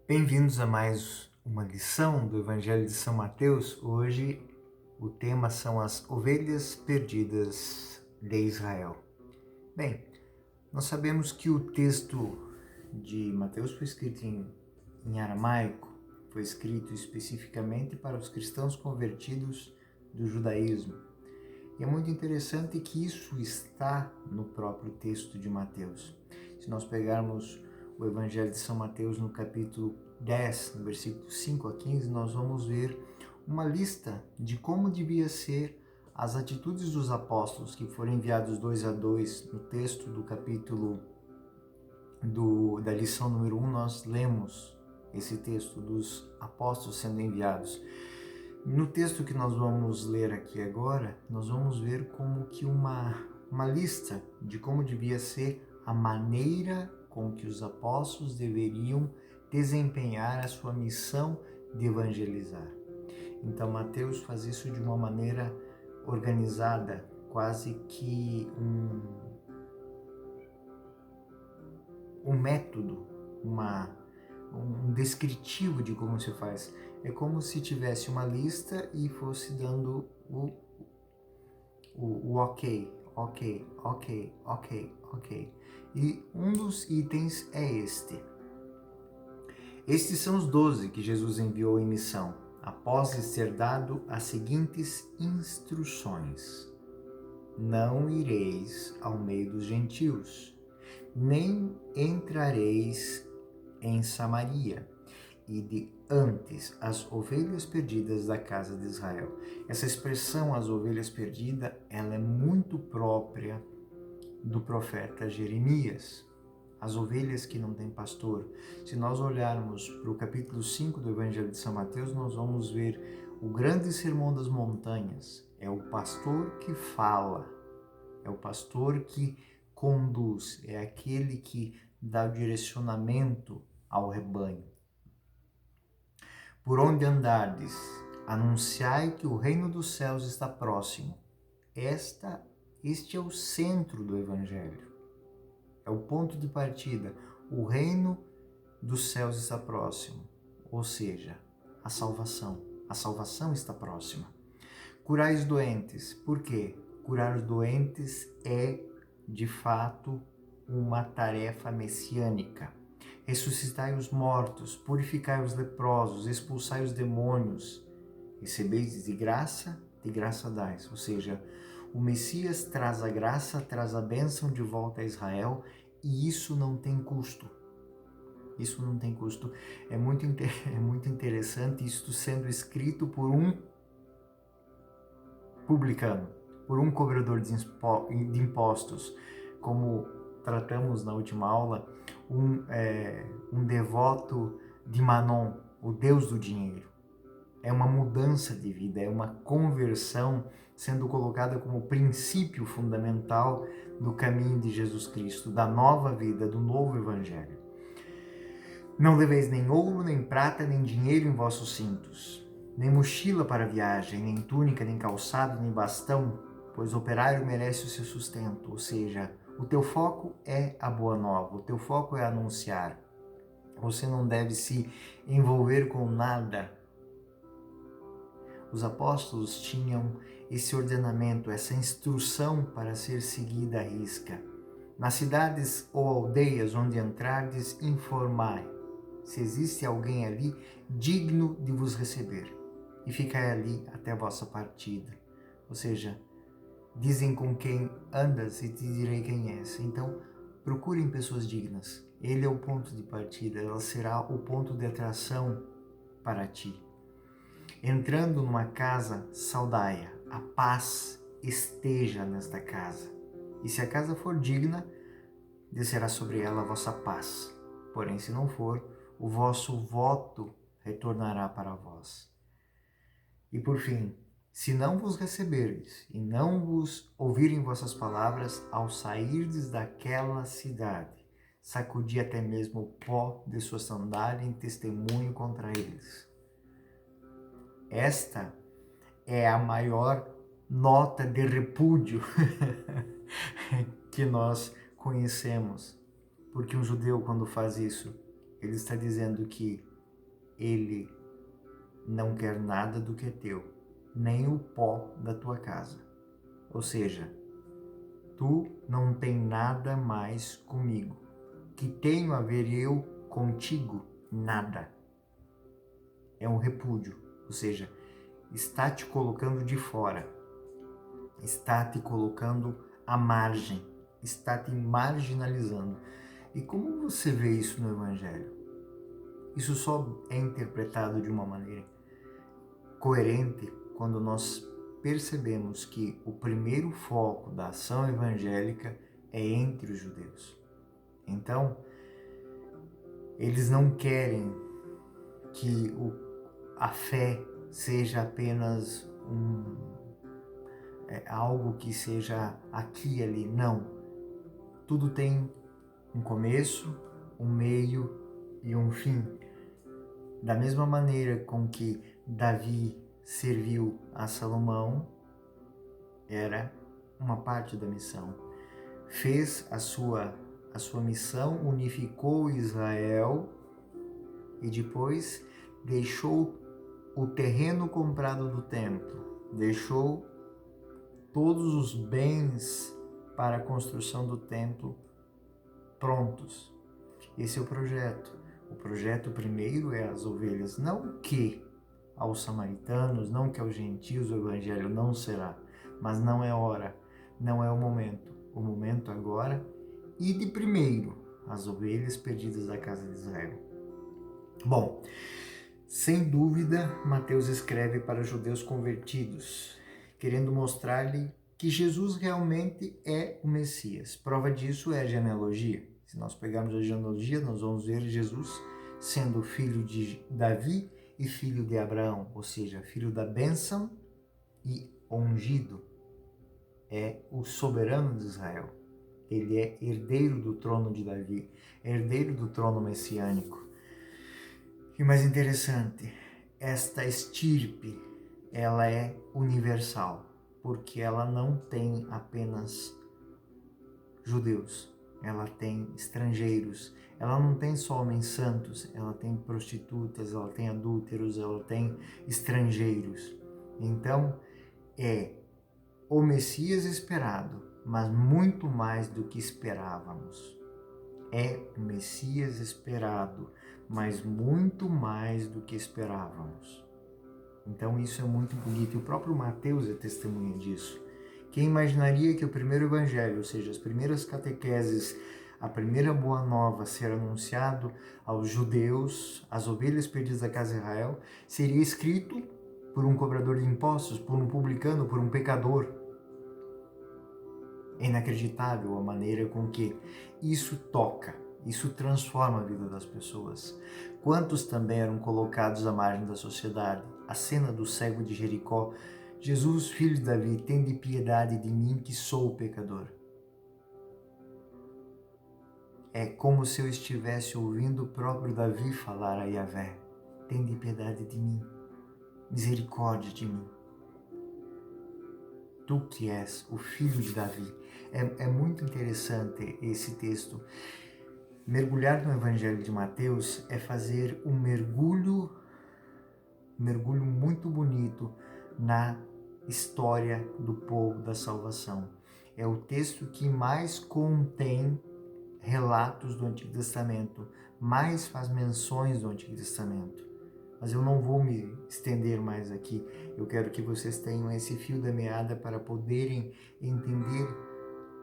Bem-vindos a mais uma lição do Evangelho de São Mateus. Hoje o tema são as ovelhas perdidas de Israel. Bem, nós sabemos que o texto de Mateus foi escrito em aramaico, foi escrito especificamente para os cristãos convertidos do judaísmo. E é muito interessante que isso está no próprio texto de Mateus. Se nós pegarmos o Evangelho de São Mateus no capítulo 10, no versículo 5 a 15, nós vamos ver uma lista de como devia ser as atitudes dos apóstolos que foram enviados 2 no texto do capítulo da lição número 1, nós lemos esse texto dos apóstolos sendo enviados. No texto que nós vamos ler aqui agora, nós vamos ver como que uma lista de como devia ser a maneira com que os apóstolos deveriam desempenhar a sua missão de evangelizar. Então Mateus faz isso de uma maneira organizada, quase que um método, um descritivo de como se faz. É como se tivesse uma lista e fosse dando o ok. E um dos itens é este. Estes são os 12 que Jesus enviou em missão, após lhes ter dado as seguintes instruções: não ireis ao meio dos gentios, nem entrareis em Samaria, e de antes as ovelhas perdidas da casa de Israel. Essa expressão, as ovelhas perdidas, ela é muito própria do profeta Jeremias. As ovelhas que não têm pastor. Se nós olharmos para o capítulo 5 do Evangelho de São Mateus, nós vamos ver o grande sermão das montanhas. É o pastor que fala, é o pastor que conduz, é aquele que dá o direcionamento ao rebanho. Por onde andardes, anunciai que o reino dos céus está próximo. Este é o centro do Evangelho. É o ponto de partida. O reino dos céus está próximo. Ou seja, a salvação. A salvação está próxima. Curai os doentes. Por quê? Curar os doentes é, de fato, uma tarefa messiânica. Ressuscitai os mortos, purificai os leprosos, expulsai os demônios, recebeis de graça dais. Ou seja, o Messias traz a graça, traz a bênção de volta a Israel, e isso não tem custo. Isso não tem custo. É muito interessante isto sendo escrito por um publicano, por um cobrador de impostos, como tratamos na última aula, um devoto de Manon, o deus do dinheiro. É uma mudança de vida, é uma conversão sendo colocada como princípio fundamental do caminho de Jesus Cristo, da nova vida, do novo evangelho. Não leveis nem ouro, nem prata, nem dinheiro em vossos cintos, nem mochila para viagem, nem túnica, nem calçado, nem bastão, pois o operário merece o seu sustento. Ou seja, o teu foco é a boa nova, o teu foco é anunciar. Você não deve se envolver com nada. Os apóstolos tinham esse ordenamento, essa instrução para ser seguida à risca. Nas cidades ou aldeias onde entrardes, informai se existe alguém ali digno de vos receber, e ficai ali até a vossa partida. Ou seja, dizem com quem andas e te direi quem és. Então, procurem pessoas dignas. Ele é o ponto de partida, ela será o ponto de atração para ti. Entrando numa casa, saudai-a, a paz esteja nesta casa. E se a casa for digna, descerá sobre ela a vossa paz. Porém, se não for, o vosso voto retornará para vós. E por fim, se não vos receberdes e não vos ouvirem vossas palavras, ao sairdes daquela cidade, sacudi até mesmo o pó de sua sandália em testemunho contra eles. Esta é a maior nota de repúdio que nós conhecemos. Porque um judeu, quando faz isso, ele está dizendo que ele não quer nada do que é teu, nem o pó da tua casa. Ou seja, tu não tem nada mais comigo. Que tenho a ver eu contigo? Nada. É um repúdio, ou seja, está te colocando de fora, está te colocando à margem, está te marginalizando. E como você vê isso no Evangelho? Isso só é interpretado de uma maneira coerente quando nós percebemos que o primeiro foco da ação evangélica é entre os judeus. Então, eles não querem que a fé seja apenas algo que seja aqui e ali. Não. Tudo tem um começo, um meio e um fim. Da mesma maneira com que Davi serviu a Salomão, era uma parte da missão. Fez a sua missão, unificou Israel e depois deixou o terreno comprado do templo, deixou todos os bens para a construção do templo prontos. Esse é o projeto. O projeto primeiro é as ovelhas, não que aos samaritanos, não que aos gentios o evangelho não será, mas não é hora, não é o momento. O momento agora e de primeiro as ovelhas perdidas da casa de Israel. Bom, sem dúvida, Mateus escreve para os judeus convertidos, querendo mostrar-lhe que Jesus realmente é o Messias. Prova disso é a genealogia. Se nós pegarmos a genealogia, nós vamos ver Jesus sendo filho de Davi e filho de Abraão, ou seja, filho da bênção e ungido. É o soberano de Israel. Ele é herdeiro do trono de Davi, herdeiro do trono messiânico. E o mais interessante, esta estirpe, ela é universal, porque ela não tem apenas judeus, ela tem estrangeiros, ela não tem só homens santos, ela tem prostitutas, ela tem adúlteros, ela tem estrangeiros. Então, é o Messias esperado, mas muito mais do que esperávamos. É o Messias esperado, mas muito mais do que esperávamos. Então isso é muito bonito, e o próprio Mateus é testemunha disso. Quem imaginaria que o primeiro evangelho, ou seja, as primeiras catequeses, a primeira boa nova ser anunciado aos judeus, às ovelhas perdidas da casa de Israel, seria escrito por um cobrador de impostos, por um publicano, por um pecador? É inacreditável a maneira com que isso toca, isso transforma a vida das pessoas. Quantos também eram colocados à margem da sociedade? A cena do cego de Jericó. Jesus, filho de Davi, tende piedade de mim que sou pecador. É como se eu estivesse ouvindo o próprio Davi falar a Yahvé: tende piedade de mim, misericórdia de mim. Tu que és o filho de Davi. É muito interessante esse texto. Mergulhar no Evangelho de Mateus é fazer um mergulho muito bonito na história do povo da salvação. É o texto que mais contém relatos do Antigo Testamento, mais faz menções do Antigo Testamento. Mas eu não vou me estender mais aqui. Eu quero que vocês tenham esse fio da meada para poderem entender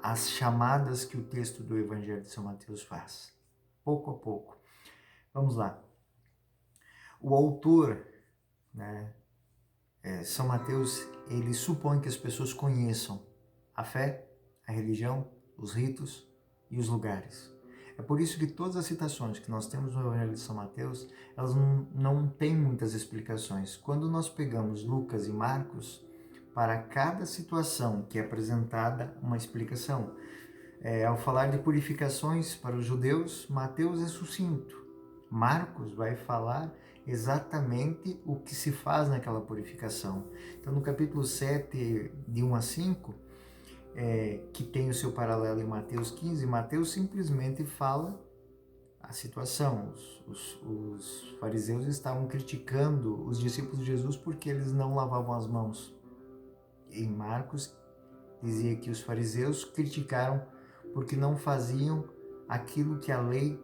as chamadas que o texto do Evangelho de São Mateus faz. Pouco a pouco. Vamos lá. O autor, São Mateus, ele supõe que as pessoas conheçam a fé, a religião, os ritos e os lugares. É por isso que todas as citações que nós temos no Evangelho de São Mateus, elas não têm muitas explicações. Quando nós pegamos Lucas e Marcos, para cada situação que é apresentada, uma explicação. Ao falar de purificações para os judeus, Mateus é sucinto. Marcos vai falar exatamente o que se faz naquela purificação. Então, no capítulo 7, de 1 a 5, que tem o seu paralelo em Mateus 15, Mateus simplesmente fala a situação. Os fariseus estavam criticando os discípulos de Jesus porque eles não lavavam as mãos. Em Marcos, dizia que os fariseus criticaram porque não faziam aquilo que a lei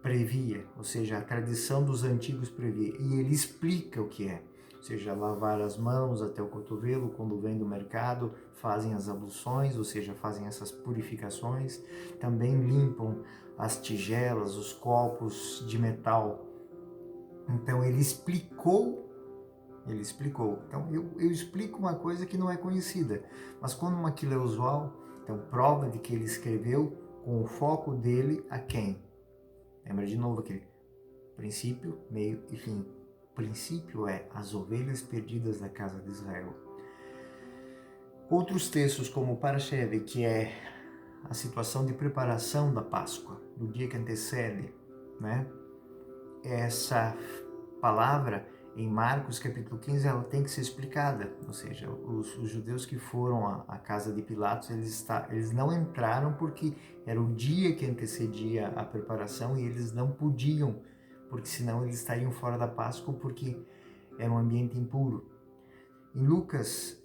previa, ou seja, a tradição dos antigos previa. E ele explica o que é. Ou seja, lavar as mãos até o cotovelo quando vem do mercado, fazem as abluções, ou seja, fazem essas purificações, também limpam as tigelas, os copos de metal. Então ele explicou. Então eu explico uma coisa que não é conhecida, mas quando aquilo é usual, então prova de que ele escreveu com o foco dele a quem? Lembra de novo aquele princípio, meio e fim. O princípio é as ovelhas perdidas da casa de Israel. Outros textos, como o Parashev, que é a situação de preparação da Páscoa, do dia que antecede, né? Essa palavra, em Marcos capítulo 15, ela tem que ser explicada. Ou seja, os judeus que foram à casa de Pilatos, eles não entraram porque era o dia que antecedia a preparação e eles não podiam, porque senão eles estariam fora da Páscoa, porque era um ambiente impuro. Em Lucas,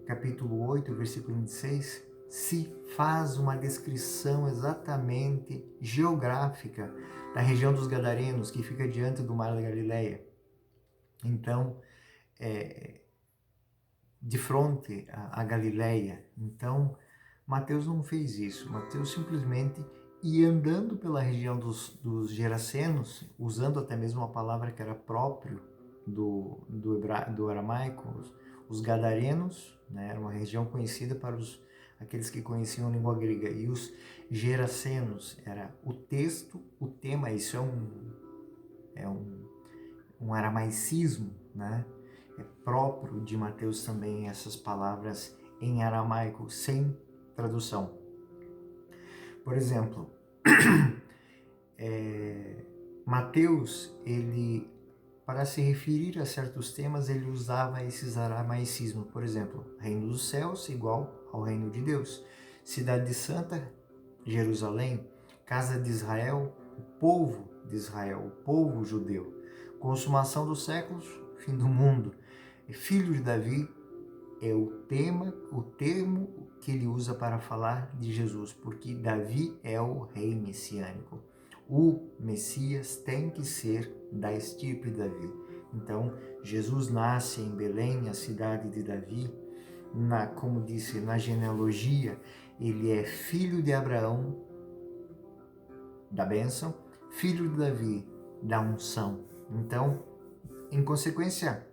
capítulo 8, versículo 26, se faz uma descrição exatamente geográfica da região dos Gadarenos, que fica diante do Mar da Galileia. Então, de frente à Galileia. Então, Mateus não fez isso. Mateus simplesmente ia andando pela região dos Gerasenos, usando até mesmo uma palavra que era próprio do aramaico, os Gadarenos, né? Era uma região conhecida para aqueles que conheciam a língua grega. E os Gerasenos, era o texto, o tema, isso é um aramaicismo, né? É próprio de Mateus também essas palavras em aramaico, sem tradução. Por exemplo, Mateus, ele, para se referir a certos temas, ele usava esses aramaicismos. Por exemplo, reino dos céus igual ao reino de Deus. Cidade santa, Jerusalém. Casa de Israel, o povo de Israel, o povo judeu. Consumação dos séculos, fim do mundo. Filho de Davi é o termo que ele usa para falar de Jesus, porque Davi é o rei messiânico. O Messias tem que ser da estirpe de Davi. Então, Jesus nasce em Belém, a cidade de Davi. Como disse, na genealogia, ele é filho de Abraão, da bênção, filho de Davi, da unção. Então, em consequência,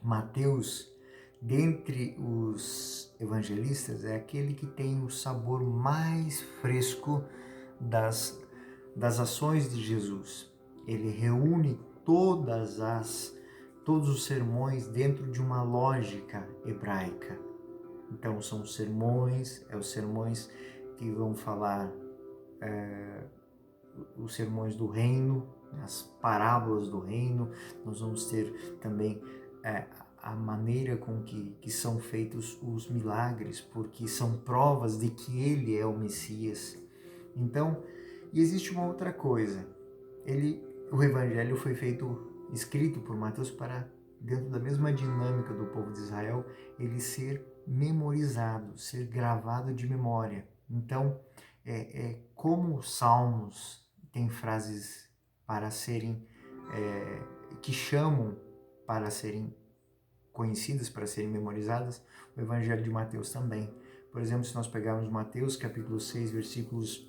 Mateus, dentre os evangelistas, é aquele que tem o sabor mais fresco das ações de Jesus. Ele reúne todos os sermões dentro de uma lógica hebraica. Então são os sermões que vão falar os sermões do reino, as parábolas do reino. Nós vamos ter também a maneira com que são feitos os milagres, porque são provas de que ele é o Messias. Então, e existe uma outra coisa. O evangelho foi escrito por Mateus para, dentro da mesma dinâmica do povo de Israel, ele ser memorizado, ser gravado de memória. Então, como os salmos têm frases para serem, que chamam para serem conhecidas, para serem memorizadas, o evangelho de Mateus também. Por exemplo, se nós pegarmos Mateus capítulo 6, versículos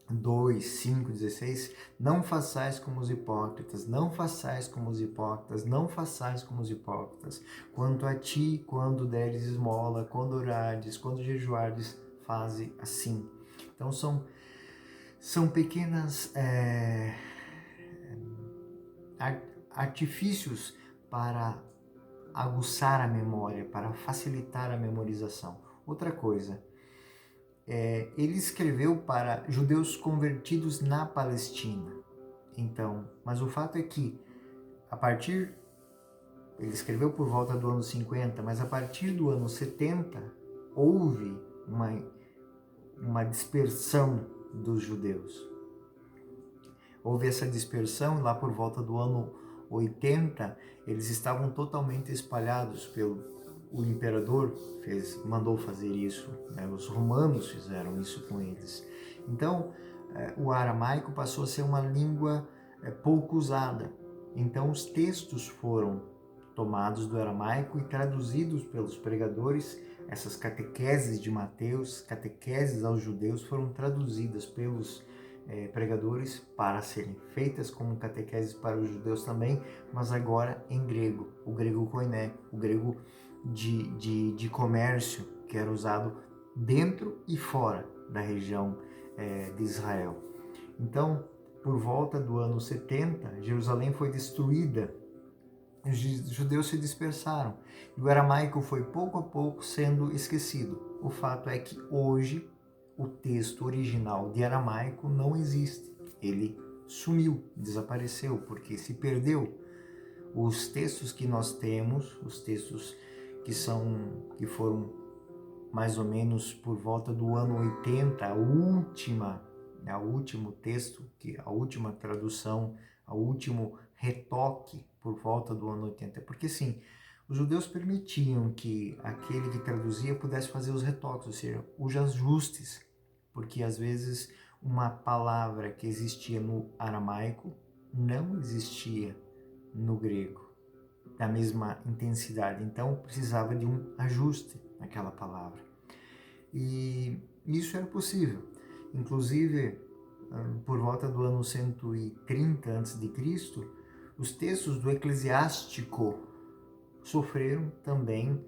2, 5, 16, não façais como os hipócritas, não façais como os hipócritas, não façais como os hipócritas. Quanto a ti, quando deres esmola, quando orares, quando jejuares, faze assim. Então são pequenas artifícios para aguçar a memória, para facilitar a memorização. Outra coisa, ele escreveu para judeus convertidos na Palestina. Então, mas o fato é que ele escreveu por volta do ano 50, mas a partir do ano 70 houve uma dispersão dos judeus. Houve essa dispersão, lá por volta do ano 80, eles estavam totalmente espalhados o imperador mandou fazer isso, né? Os romanos fizeram isso com eles. Então, o aramaico passou a ser uma língua pouco usada. Então, os textos foram tomados do aramaico e traduzidos pelos pregadores. Essas catequeses de Mateus, catequeses aos judeus, foram traduzidas pelos pregadores para serem feitas como catequeses para os judeus também, mas agora em grego, o grego koiné, o grego de comércio, que era usado dentro e fora da região de Israel. Então, por volta do ano 70, Jerusalém foi destruída, os judeus se dispersaram e o aramaico foi pouco a pouco sendo esquecido. O fato é que hoje o texto original de aramaico não existe. Ele sumiu, desapareceu, porque se perdeu. Os textos que nós temos, os textos que foram mais ou menos por volta do ano 80, a último texto, a última tradução, o último retoque por volta do ano 80. Porque sim, os judeus permitiam que aquele que traduzia pudesse fazer os retoques, ou seja, os ajustes, porque às vezes uma palavra que existia no aramaico não existia no grego, da mesma intensidade, então precisava de um ajuste naquela palavra. E isso era possível. Inclusive, por volta do ano 130 a.C., os textos do Eclesiástico sofreram também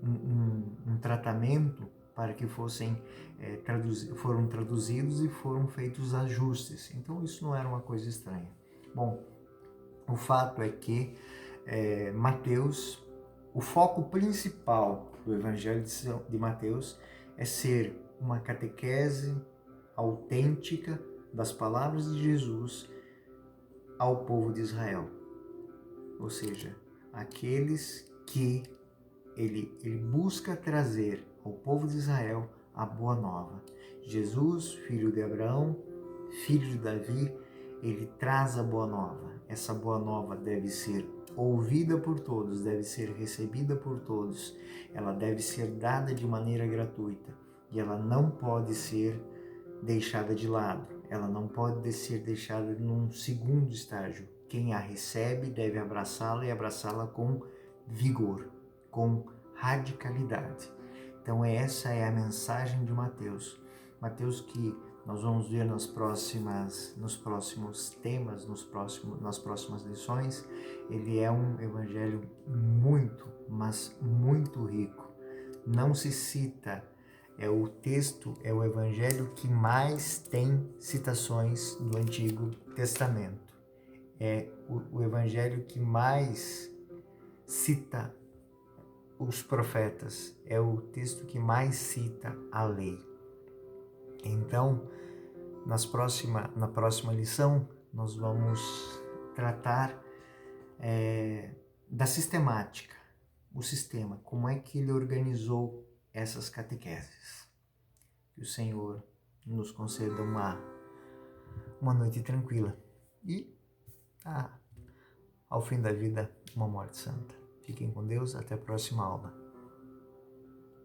um tratamento para que foram traduzidos e foram feitos ajustes. Então isso não era uma coisa estranha. Bom, o fato é que Mateus, o foco principal do Evangelho de Mateus é ser uma catequese autêntica das palavras de Jesus ao povo de Israel. Ou seja, aqueles que ele busca trazer ao povo de Israel a boa nova. Jesus, filho de Abraão, filho de Davi, ele traz a boa nova. Essa boa nova deve ser ouvida por todos, deve ser recebida por todos. Ela deve ser dada de maneira gratuita e ela não pode ser deixada de lado. Ela não pode ser deixada num segundo estágio. Quem a recebe deve abraçá-la e abraçá-la com vigor, com radicalidade. Então essa é a mensagem de Mateus. Mateus que nós vamos ver nos próximos temas, nas próximas lições, ele é um evangelho muito, mas muito rico. Não se cita, o texto, é o evangelho que mais tem citações do Antigo Testamento. É o evangelho que mais cita os profetas, é o texto que mais cita a lei. Então, na próxima lição, nós vamos tratar da sistemática, o sistema, como é que ele organizou essas catequeses. Que o Senhor nos conceda uma noite tranquila e, ao fim da vida, uma morte santa. Fiquem com Deus, até a próxima aula.